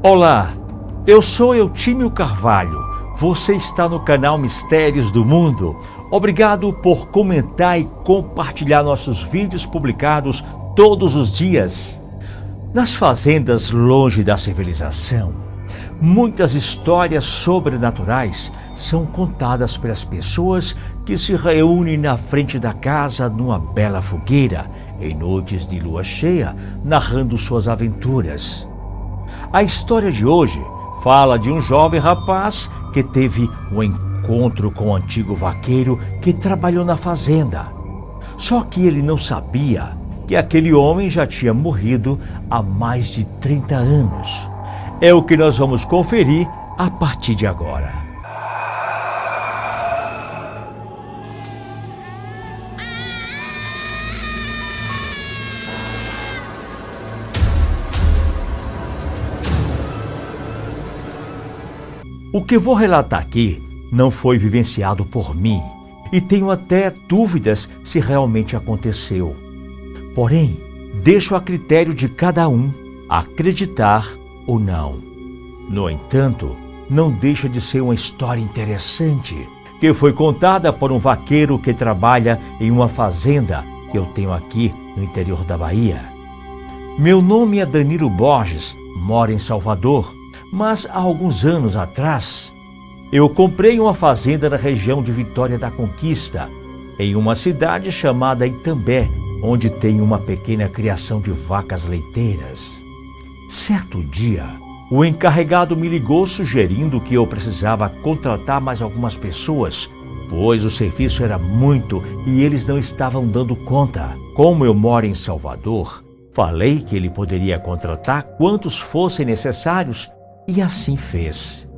Olá, eu sou Eutímio Carvalho. Você está no canal Mistérios do Mundo. Obrigado por comentar e compartilhar nossos vídeos publicados todos os dias. Nas fazendas longe da civilização, muitas histórias sobrenaturais são contadas pelas pessoas que se reúnem na frente da casa numa bela fogueira, em noites de lua cheia, narrando suas aventuras. A história de hoje fala de um jovem rapaz que teve um encontro com um antigo vaqueiro que trabalhou na fazenda. Só que ele não sabia que aquele homem já tinha morrido há mais de 30 anos. É o que nós vamos conferir a partir de agora. O que vou relatar aqui não foi vivenciado por mim e tenho até dúvidas se realmente aconteceu. Porém, deixo a critério de cada um acreditar ou não. No entanto, não deixa de ser uma história interessante que foi contada por um vaqueiro que trabalha em uma fazenda que eu tenho aqui no interior da Bahia. Meu nome é Danilo Borges, moro em Salvador. Mas há alguns anos atrás, eu comprei uma fazenda na região de Vitória da Conquista, em uma cidade chamada Itambé, onde tem uma pequena criação de vacas leiteiras. Certo dia, o encarregado me ligou sugerindo que eu precisava contratar mais algumas pessoas, pois o serviço era muito e eles não estavam dando conta. Como eu moro em Salvador, falei que ele poderia contratar quantos fossem necessários. E assim fez.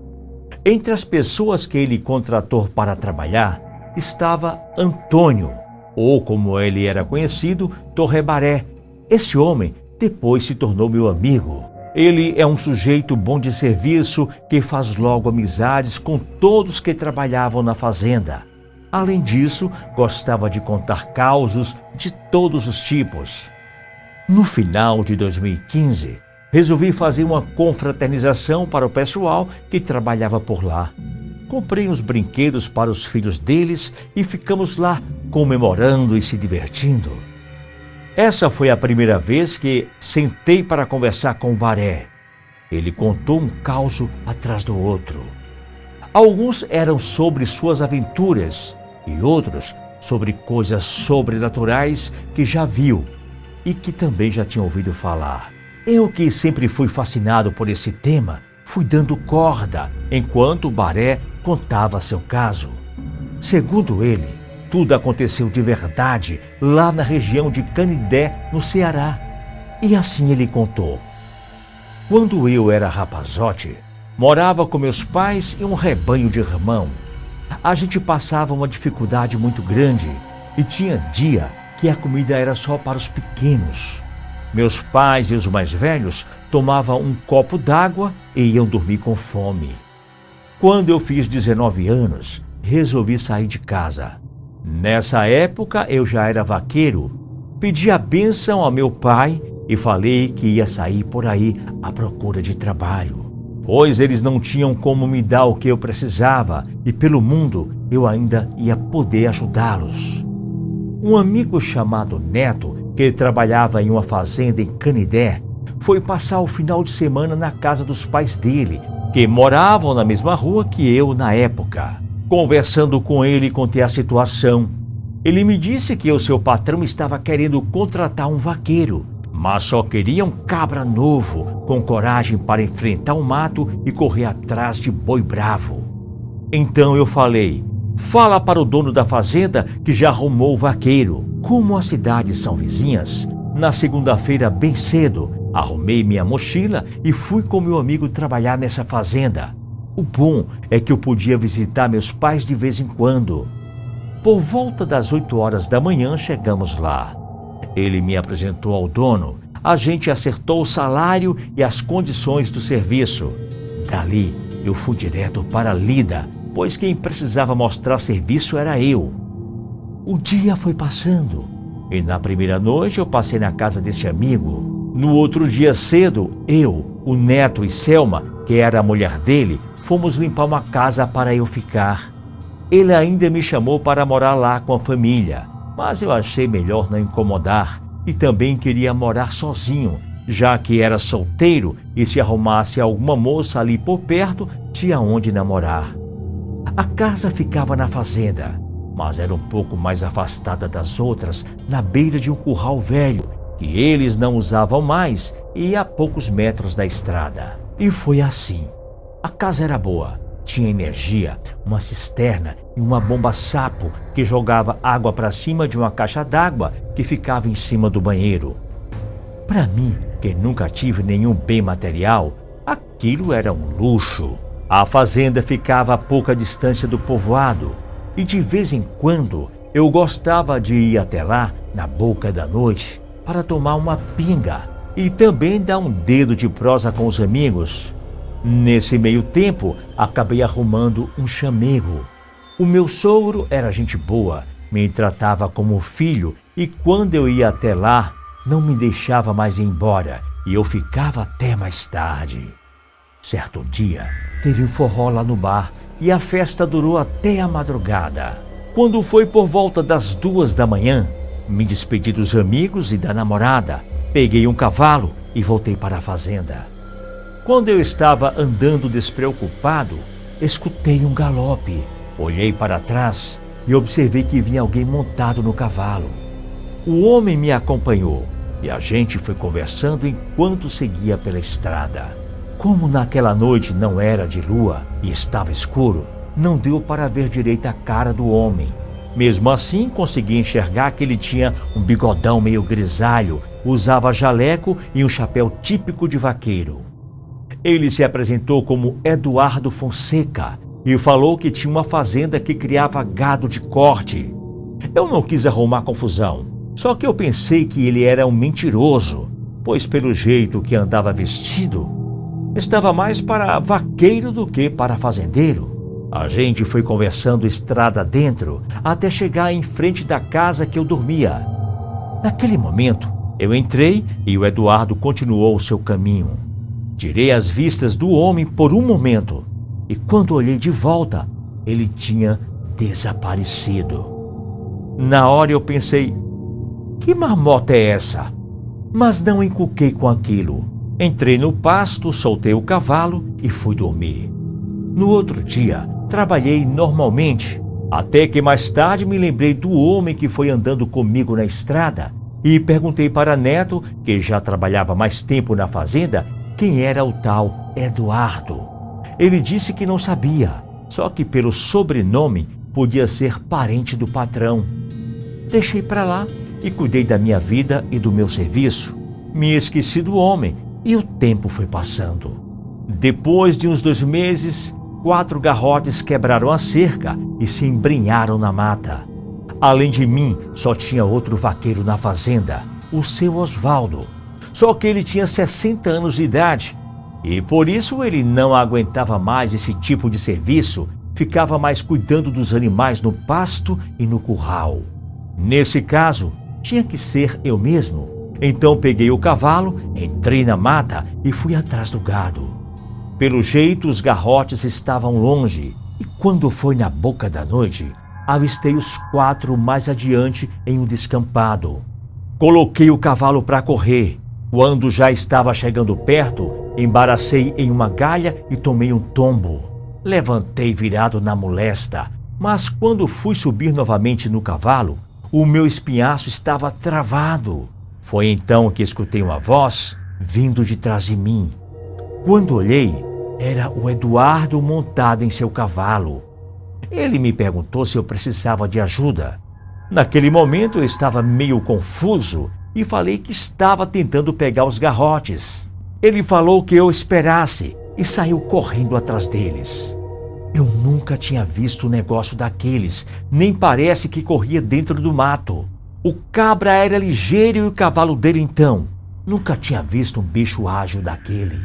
Entre as pessoas que ele contratou para trabalhar estava Antônio, ou como ele era conhecido, Torrebaré. Esse homem depois se tornou meu amigo. Ele é um sujeito bom de serviço que faz logo amizades com todos que trabalhavam na fazenda. Além disso, gostava de contar causos de todos os tipos. No final de 2015, resolvi fazer uma confraternização para o pessoal que trabalhava por lá. Comprei uns brinquedos para os filhos deles e ficamos lá comemorando e se divertindo. Essa foi a primeira vez que sentei para conversar com o Baré. Ele contou um caos atrás do outro. Alguns eram sobre suas aventuras e outros sobre coisas sobrenaturais que já viu e que também já tinha ouvido falar. Eu, que sempre fui fascinado por esse tema, fui dando corda enquanto o Baré contava seu caso. Segundo ele, tudo aconteceu de verdade lá na região de Canidé, no Ceará. E assim ele contou. Quando eu era rapazote, morava com meus pais em um rebanho de irmão. A gente passava uma dificuldade muito grande e tinha dia que a comida era só para os pequenos. Meus pais e os mais velhos tomavam um copo d'água e iam dormir com fome. Quando eu fiz 19 anos, resolvi sair de casa. Nessa época eu já era vaqueiro. Pedi a bênção ao meu pai e falei que ia sair por aí à procura de trabalho, pois eles não tinham como me dar o que eu precisava e pelo mundo eu ainda ia poder ajudá-los. Um amigo chamado Neto, que trabalhava em uma fazenda em Canidé, foi passar o final de semana na casa dos pais dele, que moravam na mesma rua que eu na época. Conversando com ele, contei a situação. Ele me disse que o seu patrão estava querendo contratar um vaqueiro, mas só queria um cabra novo, com coragem para enfrentar o mato e correr atrás de boi bravo. Então eu falei: fala para o dono da fazenda que já arrumou o vaqueiro. Como as cidades são vizinhas, na segunda-feira bem cedo, arrumei minha mochila e fui com meu amigo trabalhar nessa fazenda. O bom é que eu podia visitar meus pais de vez em quando. Por volta das 8 horas da manhã chegamos lá. Ele me apresentou ao dono, a gente acertou o salário e as condições do serviço. Dali eu fui direto para a lida, pois quem precisava mostrar serviço era eu. O dia foi passando e na primeira noite eu passei na casa desse amigo. No outro dia cedo, eu, o neto e Selma, que era a mulher dele, fomos limpar uma casa para eu ficar. Ele ainda me chamou para morar lá com a família, mas eu achei melhor não incomodar e também queria morar sozinho, já que era solteiro e se arrumasse alguma moça ali por perto, tinha onde namorar. A casa ficava na fazenda, mas era um pouco mais afastada das outras, na beira de um curral velho, que eles não usavam mais e a poucos metros da estrada. E foi assim. A casa era boa, tinha energia, uma cisterna e uma bomba-sapo que jogava água para cima de uma caixa d'água que ficava em cima do banheiro. Para mim, que nunca tive nenhum bem material, aquilo era um luxo. A fazenda ficava a pouca distância do povoado e de vez em quando eu gostava de ir até lá, na boca da noite, para tomar uma pinga e também dar um dedo de prosa com os amigos. Nesse meio tempo, acabei arrumando um chamego. O meu sogro era gente boa, me tratava como filho e quando eu ia até lá, não me deixava mais ir embora e eu ficava até mais tarde. Certo dia, teve um forró lá no bar e a festa durou até a madrugada. Quando foi por volta das 2 da manhã, me despedi dos amigos e da namorada, peguei um cavalo e voltei para a fazenda. Quando eu estava andando despreocupado, escutei um galope. Olhei para trás e observei que vinha alguém montado no cavalo. O homem me acompanhou e a gente foi conversando enquanto seguia pela estrada. Como naquela noite não era de lua e estava escuro, não deu para ver direito a cara do homem. Mesmo assim, consegui enxergar que ele tinha um bigodão meio grisalho, usava jaleco e um chapéu típico de vaqueiro. Ele se apresentou como Eduardo Fonseca e falou que tinha uma fazenda que criava gado de corte. Eu não quis arrumar confusão, só que eu pensei que ele era um mentiroso, pois pelo jeito que andava vestido, estava mais para vaqueiro do que para fazendeiro. A gente foi conversando estrada dentro até chegar em frente da casa que eu dormia. Naquele momento, eu entrei e o Eduardo continuou o seu caminho. Tirei as vistas do homem por um momento e quando olhei de volta, ele tinha desaparecido. Na hora eu pensei, que marmota é essa? Mas não encuquei com aquilo. Entrei no pasto, soltei o cavalo e fui dormir. No outro dia, trabalhei normalmente, até que mais tarde me lembrei do homem que foi andando comigo na estrada e perguntei para Neto, que já trabalhava mais tempo na fazenda, quem era o tal Eduardo. Ele disse que não sabia, só que pelo sobrenome podia ser parente do patrão. Deixei para lá e cuidei da minha vida e do meu serviço. Me esqueci do homem e o tempo foi passando. Depois de uns 2 meses, 4 garrotes quebraram a cerca e se embrenharam na mata. Além de mim, só tinha outro vaqueiro na fazenda, o seu Osvaldo. Só que ele tinha 60 anos de idade e por isso ele não aguentava mais esse tipo de serviço, ficava mais cuidando dos animais no pasto e no curral. Nesse caso, tinha que ser eu mesmo. Então peguei o cavalo, entrei na mata e fui atrás do gado. Pelo jeito, os garrotes estavam longe e quando foi na boca da noite, avistei os 4 mais adiante em um descampado. Coloquei o cavalo para correr. Quando já estava chegando perto, embaracei em uma galha e tomei um tombo. Levantei virado na molesta, mas quando fui subir novamente no cavalo, o meu espinhaço estava travado. Foi então que escutei uma voz vindo de trás de mim. Quando olhei, era o Eduardo montado em seu cavalo. Ele me perguntou se eu precisava de ajuda. Naquele momento eu estava meio confuso e falei que estava tentando pegar os garrotes. Ele falou que eu esperasse e saiu correndo atrás deles. Eu nunca tinha visto um negócio daqueles, nem parece que corria dentro do mato. O cabra era ligeiro e o cavalo dele então. Nunca tinha visto um bicho ágil daquele.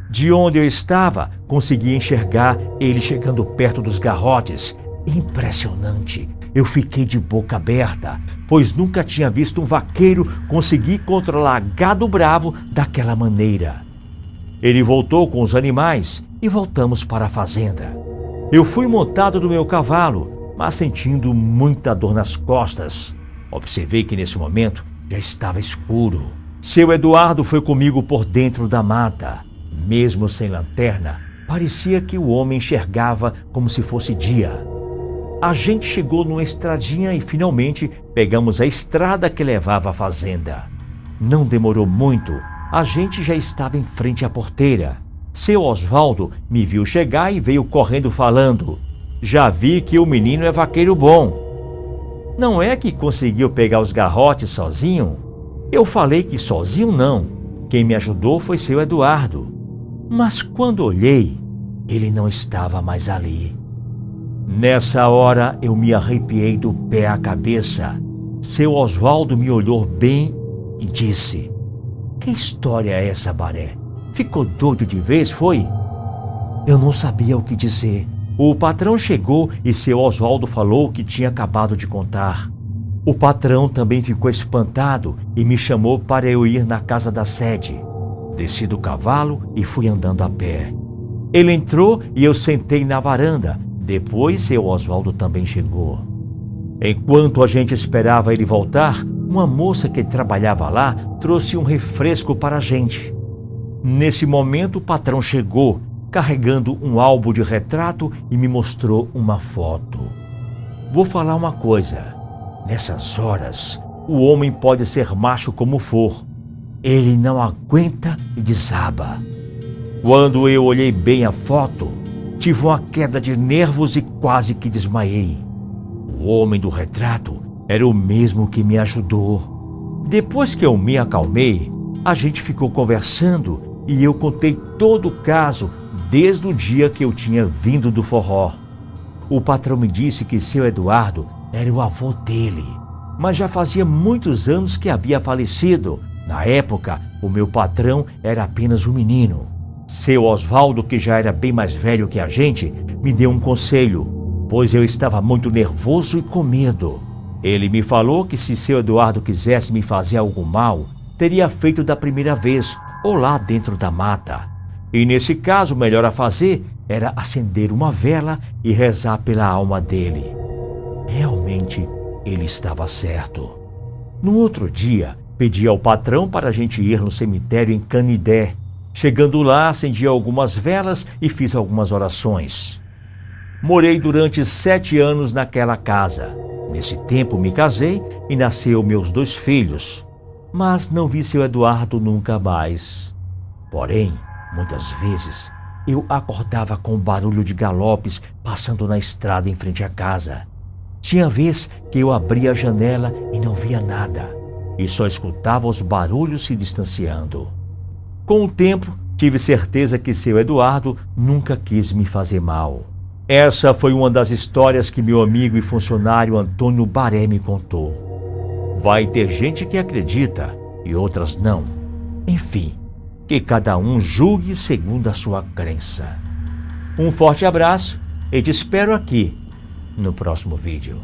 De onde eu estava, consegui enxergar ele chegando perto dos garrotes Impressionante! Eu fiquei de boca aberta, pois nunca tinha visto um vaqueiro conseguir controlar gado bravo daquela maneira. Ele voltou com os animais e voltamos para a fazenda. Eu fui montado no meu cavalo, mas sentindo muita dor nas costas. Observei que nesse momento já estava escuro. Seu Eduardo foi comigo por dentro da mata. Mesmo sem lanterna, parecia que o homem enxergava como se fosse dia. A gente chegou numa estradinha e finalmente pegamos a estrada que levava à fazenda. Não demorou muito, a gente já estava em frente à porteira. Seu Osvaldo me viu chegar e veio correndo falando: "Já vi que o menino é vaqueiro bom. Não é que conseguiu pegar os garrotes sozinho?" Eu falei que sozinho não. Quem me ajudou foi seu Eduardo. Mas quando olhei, ele não estava mais ali. Nessa hora eu me arrepiei do pé à cabeça. Seu Osvaldo me olhou bem e disse: "Que história é essa, Baré? Ficou doido de vez, foi?" Eu não sabia o que dizer. O patrão chegou e seu Osvaldo falou o que tinha acabado de contar. O patrão também ficou espantado e me chamou para eu ir na casa da sede. Desci do cavalo e fui andando a pé. Ele entrou e eu sentei na varanda. Depois seu Osvaldo também chegou. Enquanto a gente esperava ele voltar, uma moça que trabalhava lá trouxe um refresco para a gente. Nesse momento o patrão chegou, carregando um álbum de retrato e me mostrou uma foto. Vou falar uma coisa. Nessas horas, o homem pode ser macho como for. Ele não aguenta e desaba. Quando eu olhei bem a foto, tive uma queda de nervos e quase que desmaiei. O homem do retrato era o mesmo que me ajudou. Depois que eu me acalmei, a gente ficou conversando e eu contei todo o caso desde o dia que eu tinha vindo do forró. O patrão me disse que seu Eduardo era o avô dele, mas já fazia muitos anos que havia falecido. Na época, o meu patrão era apenas um menino. Seu Osvaldo, que já era bem mais velho que a gente, me deu um conselho, pois eu estava muito nervoso e com medo. Ele me falou que se seu Eduardo quisesse me fazer algum mal, teria feito da primeira vez ou lá dentro da mata. E nesse caso, o melhor a fazer era acender uma vela e rezar pela alma dele. Realmente, ele estava certo. No outro dia, pedi ao patrão para a gente ir no cemitério em Canidé. Chegando lá, acendi algumas velas e fiz algumas orações. Morei durante 7 anos naquela casa. Nesse tempo me casei e nasceu meus 2 filhos. Mas não vi seu Eduardo nunca mais. Porém, muitas vezes, eu acordava com o barulho de galopes passando na estrada em frente à casa. Tinha vez que eu abria a janela e não via nada, e só escutava os barulhos se distanciando. Com o tempo, tive certeza que seu Eduardo nunca quis me fazer mal. Essa foi uma das histórias que meu amigo e funcionário Antônio Baré me contou. Vai ter gente que acredita e outras não. Enfim, que cada um julgue segundo a sua crença. Um forte abraço e te espero aqui no próximo vídeo.